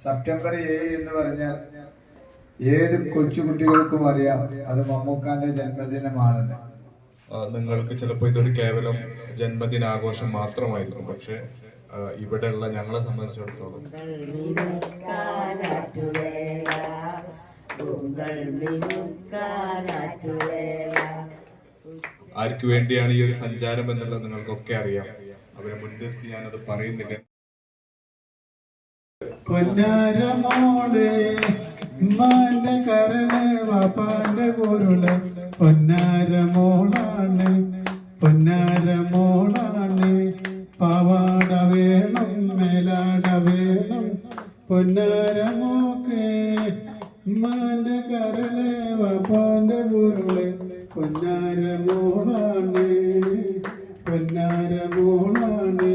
September 7 എന്ന് പറഞ്ഞാൽ ഏത് കൊച്ചുകുട്ടികൾക്കും അറിയാം അത് മമ്മൂക്കാന്റെ ജന്മദിനമാണെന്ന്. നിങ്ങൾക്ക് ചിലപ്പോൾ ഇതൊരു കേവലം ജന്മദിനാഘോഷം മാത്രമായിരുന്നു. പക്ഷെ ഇവിടെയുള്ള ഞങ്ങളെ സംബന്ധിച്ചിടത്തോളം ആർക്ക് വേണ്ടിയാണ് ഈ ഒരു സഞ്ചാരം എന്നുള്ളത് നിങ്ങൾക്കൊക്കെ അറിയാം. അവരെ മുൻനിർത്തി ഞാനത് പറയുന്നില്ല. പൊന്നാരമോളെ ഉമ്മാന്റെ കരള് വാപ്പാന്റെ പൊരുള് പൊന്നാരമോളാണ് പൊന്നാരമോളാണ് പാവാട വേണം മേലാട വേണം പൊന്നാരമോക്ക് ഉമ്മാന്റെ കരള് വാപ്പാന്റെ പൊരുള് പൊന്നാരമോളാണ് പൊന്നാരമോളാണ്.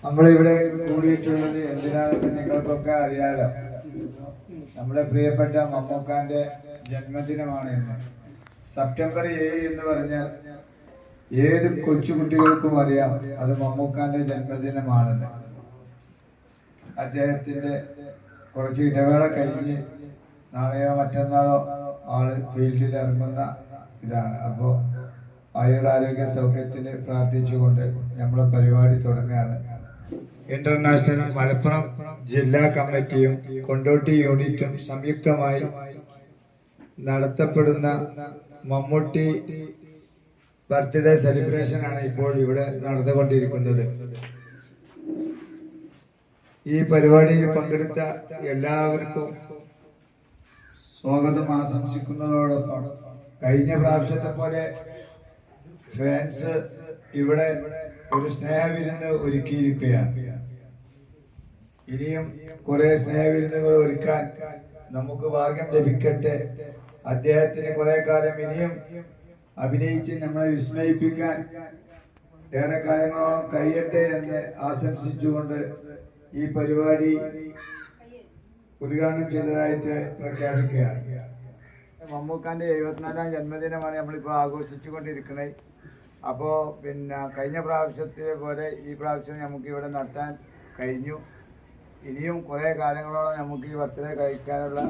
നമ്മളിവിടെ കൂടിയിട്ടുള്ളത് എന്തിനാണെന്ന് നിങ്ങൾക്കൊക്കെ അറിയാലോ. നമ്മുടെ പ്രിയപ്പെട്ട മമ്മൂക്കാന്റെ ജന്മദിനമാണ് ഇന്ന്. സെപ്റ്റംബർ 7 എന്ന് പറഞ്ഞാൽ ഏത് കൊച്ചുകുട്ടികൾക്കും അറിയാം അത് മമ്മൂക്കാന്റെ ജന്മദിനമാണെന്ന്. അദ്ദേഹത്തിന്റെ കുറച്ച് ഇടവേള കഴിഞ്ഞ് നാളെയോ മറ്റന്നാളോ ആള് ഫീൽഡിൽ ഇറങ്ങുന്ന ഇതാണ്. അപ്പോൾ ആയുരാരോഗ്യ സൗഖ്യത്തിന് പ്രാർത്ഥിച്ചുകൊണ്ട് നമ്മളെ പരിപാടി തുടങ്ങുകയാണ്. ഇന്റർനാഷണൽ മലപ്പുറം ജില്ലാ കമ്മിറ്റിയും കൊണ്ടോട്ടി യൂണിറ്റും സംയുക്തമായി നടത്തപ്പെടുന്ന മമ്മൂട്ടി ബർത്ത്ഡേ സെലിബ്രേഷൻ ആണ് ഇപ്പോൾ ഇവിടെ നടന്നുകൊണ്ടിരിക്കുന്നത്. ഈ പരിപാടിയിൽ പങ്കെടുത്ത എല്ലാവർക്കും സ്വാഗതം ആശംസിക്കുന്നതോടൊപ്പം കഴിഞ്ഞ പ്രാവശ്യത്തെ പോലെ ഫാൻസ് ഇവിടെ ഒരു സ്നേഹവിരുന്ന് ഒരുക്കിയിരിക്കുകയാണ്. ഇനിയും കുറെ സ്നേഹവിരുന്നുകൾ ഒരുക്കാൻ നമുക്ക് ഭാഗ്യം ലഭിക്കട്ടെ. അദ്ദേഹത്തിന് കുറെ കാലം ഇനിയും അഭിനയിച്ച് നമ്മളെ വിസ്മയിപ്പിക്കാൻ ഏറെ കാലങ്ങളോളം കഴിയട്ടെ എന്ന് ആശംസിച്ചുകൊണ്ട് ഈ പരിപാടി ഉദ്ഘാടനം ചെയ്തതായിട്ട് പ്രഖ്യാപിക്കുകയാണ്. മമ്മൂക്കാന്റെ 74ാം ജന്മദിനമാണ് നമ്മളിപ്പോൾ ആഘോഷിച്ചു കൊണ്ടിരിക്കുന്നത്. അപ്പോൾ കഴിഞ്ഞ പ്രാവശ്യത്തെ പോലെ ഈ പ്രാവശ്യം നമുക്ക് ഇവിടെ നടത്താൻ കഴിഞ്ഞു. ഇനിയും കുറേ കാലങ്ങളോളം നമുക്ക് ഈ ബർത്ത്ഡേ കഴിക്കാനുള്ള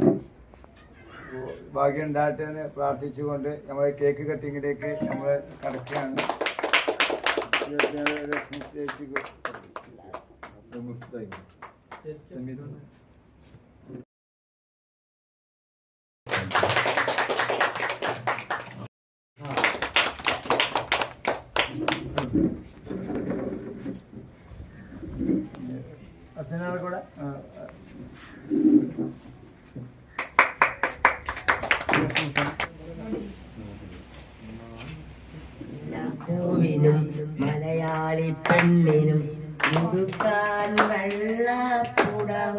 ഭാഗ്യം ഉണ്ടാകട്ടെ എന്ന് പ്രാർത്ഥിച്ചുകൊണ്ട് നമ്മൾ കേക്ക് കട്ടിങ്ങിലേക്ക് നമ്മൾ കടക്കുകയാണ്. കൂടെ പൂവിനും മലയാളി പെണ്ണിനും മുടുക്കാൻ വെള്ളപ്പുടവ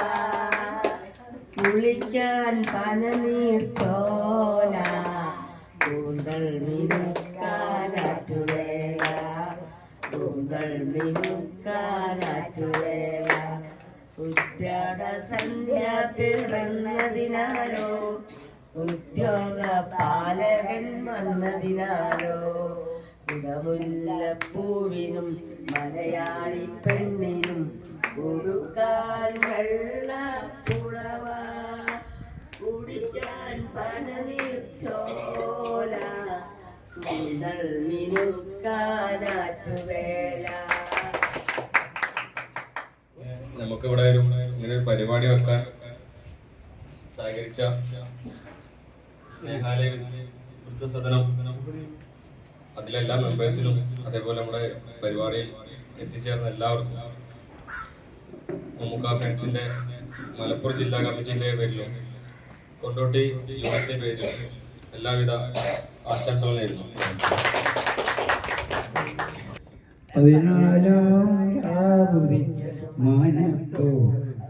കുളിക്കാൻ പനനീർത്തോല കൂന്തൽ മിനുക്കാനാറ്റുവേല കൂന്തൽ മിനുക്കാനാറ്റുവേല ഉദ്യാട സന്ധ്യ പിറന്നതിനാലോ ഉദ്യോഗ പാലകൻ വന്നതിനാലോ കുടമുല്ലപ്പൂവിനും മലയാളി പെണ്ണിനും കൊടുക്കാൻ വെള്ളപ്പുളവ കുടിക്കാൻ പനനീർച്ചോല കൂന്തൽ മിനുക്കാനാറ്റുവേല. നമുക്കിവിടെ ഇങ്ങനെ ഒരു പരിപാടി വെക്കാൻ സഹകരിച്ച സ്നേഹാലയ വൃദ്ധസദനം അതിലെല്ലാ മെമ്പേഴ്സിനും അതേപോലെ നമ്മുടെ പരിപാടിയിൽ എത്തിച്ചേർന്ന എല്ലാവർക്കും മമ്മൂക്ക ഫ്രണ്ട്സിന്റെ മലപ്പുറം ജില്ലാ കമ്മിറ്റിന്റെ പേരിലും കൊണ്ടോട്ടി യൂണിറ്റിന്റെ പേരിലും എല്ലാവിധ ആശംസകൾ നേരുന്നു. 14 രാവുദിച്ച മാനത്തോ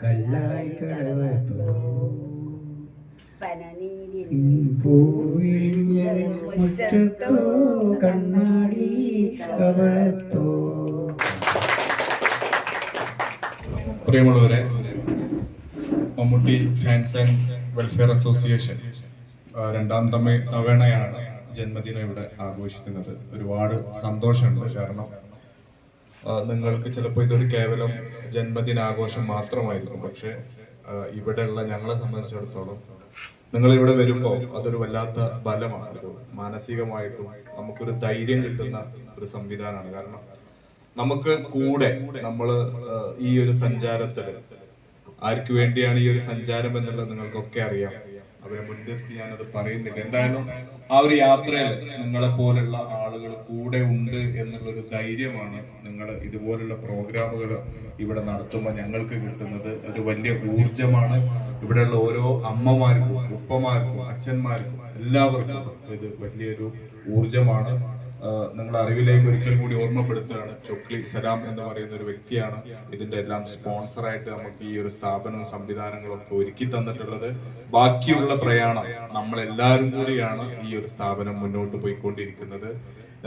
കല്ലായി കടവത്തോ പൂവിരിഞ്ഞ മുറ്റത്തോ കണ്ണാടി കവളത്തോ. പ്രിയമുള്ളവരെ, Mammootty fans and welfare association രണ്ടാം തവണയാണ് ജന്മദിനം ഇവിടെ ആഘോഷിക്കുന്നത്. ഒരുപാട് സന്തോഷമുണ്ട്. കാരണം നിങ്ങൾക്ക് ചിലപ്പോൾ ഇതൊരു കേവലം ജന്മദിനാഘോഷം മാത്രമായിരിക്കും. പക്ഷെ ഇവിടെയുള്ള ഞങ്ങളെ സംബന്ധിച്ചിടത്തോളം നിങ്ങൾ ഇവിടെ വരുമ്പോൾ അതൊരു വല്ലാത്ത ബലമാണ്. ഒരു മാനസികമായിട്ടും നമുക്കൊരു ധൈര്യം കിട്ടുന്ന ഒരു സംവിധാനമാണ്. കാരണം നമുക്ക് കൂടെ നമ്മൾ ഈ ഒരു സഞ്ചാരത്തിൽ ആർക്ക് വേണ്ടിയാണ് ഈ ഒരു സഞ്ചാരം എന്നുള്ളത് നിങ്ങൾക്കൊക്കെ അറിയാം. അവരെ മുൻനിർത്തി ഞാനത് പറയുന്നില്ല. എന്തായാലും ആ ഒരു യാത്രയിൽ നിങ്ങളെ പോലുള്ള ആളുകൾ കൂടെ ഉണ്ട് എന്നുള്ളൊരു ധൈര്യമാണ് നിങ്ങൾ ഇതുപോലുള്ള പ്രോഗ്രാമുകൾ ഇവിടെ നടത്തുമ്പോൾ ഞങ്ങൾക്ക് കിട്ടുന്നത്. ഒരു വലിയ ഊർജമാണ്. ഇവിടെയുള്ള ഓരോ അമ്മമാർക്കും ഉപ്പമാർക്കും അച്ഛന്മാർക്കും എല്ലാവർക്കും ഇത് വലിയൊരു ഊർജമാണ്. നിങ്ങളുടെ അറിവിലേക്ക് ഒരിക്കൽ കൂടി ഓർമ്മപ്പെടുത്തുകയാണ്, ചൊക്ലി സലാം എന്ന് പറയുന്ന ഒരു വ്യക്തിയാണ് ഇതിന്റെ എല്ലാം സ്പോൺസറായിട്ട് നമുക്ക് ഈ ഒരു സ്ഥാപനവും സംവിധാനങ്ങളും ഒക്കെ ഒരുക്കി തന്നിട്ടുള്ളത്. ബാക്കിയുള്ള പ്രയാണം നമ്മളെല്ലാവരും കൂടിയാണ് ഈ ഒരു സ്ഥാപനം മുന്നോട്ട് പോയിക്കൊണ്ടിരിക്കുന്നത്.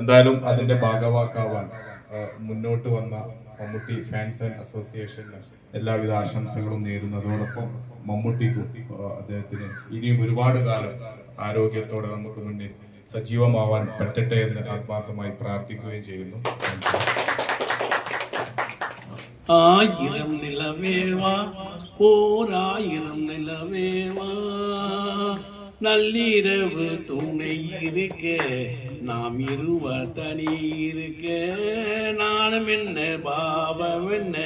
എന്തായാലും അതിന്റെ ഭാഗവാക്കാവാൻ മുന്നോട്ട് വന്ന മമ്മൂട്ടി ഫാൻസ് ആൻഡ് അസോസിയേഷന് എല്ലാവിധ ആശംസകളും നേരുന്നതോടൊപ്പം മമ്മൂട്ടിക്കും അദ്ദേഹത്തിന് ഇനിയും ഒരുപാട് കാലം ആരോഗ്യത്തോടെ നമുക്ക് മുന്നിൽ സജീവമാവാൻ പറ്റട്ടെ എന്ന് ആത്മാർത്ഥമായി പ്രാർത്ഥിക്കുകയും ചെയ്യുന്നു. ആയിരം നിലവേവാ ഓരായിരം നിലവേവാ நள்ளிரவு துணை இருக்க நாம் இருவர் தனி இருக்க நானும் என்ன பாவம் என்ன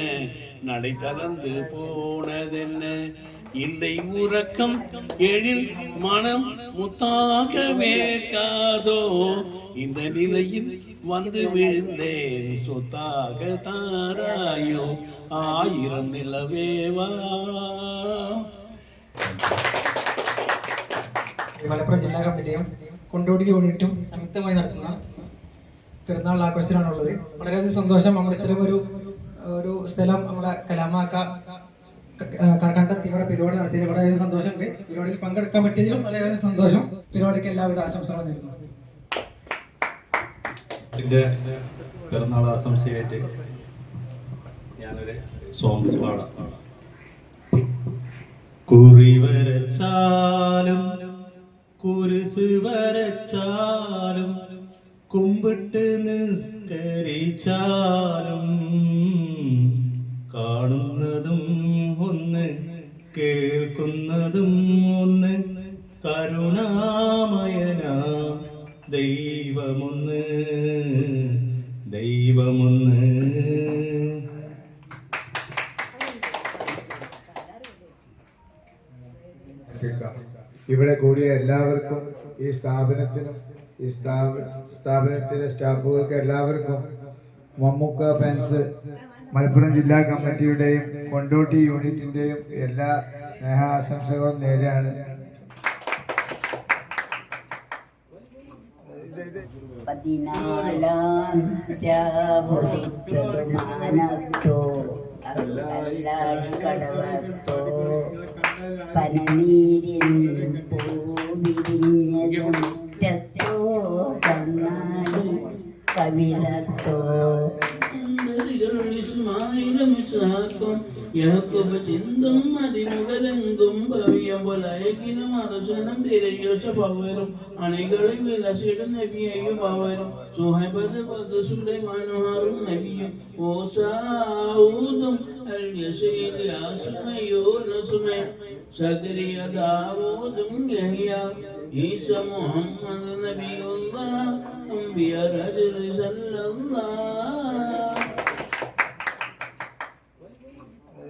நடை தளர்ந்து போனதென்ன இல்லை உறக்கம் எழில் மனம் முத்தாக வேர்க்காதோ இந்த நிலையில் வந்து விழுந்தேன் சொத்தாக தாராயோ ஆயிரம் நிலவேவா. മലപ്പുറം ജില്ലാ കമ്മിറ്റിയും കൊണ്ടോട്ടി യൂണിറ്റും സംയുക്തമായി നടത്തുന്ന പെരുന്നാൾ ആഘോഷത്തിലാണുള്ളത്. വളരെയധികം സന്തോഷം. നമ്മൾ ഇത്തരം ഒരു സ്ഥലം നമ്മളെ കലാമാക്ക കണ്ടെത്തി ഇവിടെ പരിപാടി നടത്തിയതിൽ വളരെയധികം സന്തോഷമുണ്ട്. പരിപാടിയിൽ പങ്കെടുക്കാൻ പറ്റിയതിലും വളരെയധികം സന്തോഷം. പരിപാടിക്ക് എല്ലാവിധ ആശംസകളും നേരുന്നു. എൻ്റെ പിറന്നാൾ ആശംസയായിട്ട് ഞാനൊരു സോങ് പാടാം. കുറി വരച്ചാലും കുരിശ് വരച്ചാലും കുമ്പിട്ട് നിസ്കരിച്ചാലും കാണുന്നതും ഒന്ന് കേൾക്കുന്നതും ഒന്ന് കരുണാമയനാം ദൈവമൊന്ന് ദൈവമൊന്ന്. ഇവിടെ കൂടിയ എല്ലാവർക്കും ഈ സ്ഥാപനത്തിനും ഈ സ്ഥാപനത്തിലെ സ്റ്റാഫുകൾക്ക് എല്ലാവർക്കും മമ്മൂക്ക ഫാൻസ് മലപ്പുറം ജില്ലാ കമ്മിറ്റിയുടെയും കൊണ്ടോട്ടി യൂണിറ്റിന്റെയും എല്ലാ സ്നേഹാശംസകളും നേരെയാണ്. പതിനാലാം മാനത്തോ കടവത്തോ പനനീരിൻ പൂവിരിഞ്ഞ മുറ്റത്തോ കണ്ണാടി കവിളത്തോ യാക്കോബ് ചിന്തും അതിമുഖലെങ്കും ഭവ്യം പോലയക്കിനും അർശനം തിരയോശ പവരും അണികളിൽ വിലസിടും നബിയും പവരും സുഹൈബത് പദസുടെ മനോഹറും നബിയും ഓസാഊദും അൽയസയിൽ യാസുമയൂനസുമേ സക്രിയ ദാവൂദും യഹ്യ ഈസ മുഹമ്മദ് നബിയുല്ലാഹ് അംബിയ റജുൽ സല്ലല്ലാഹ്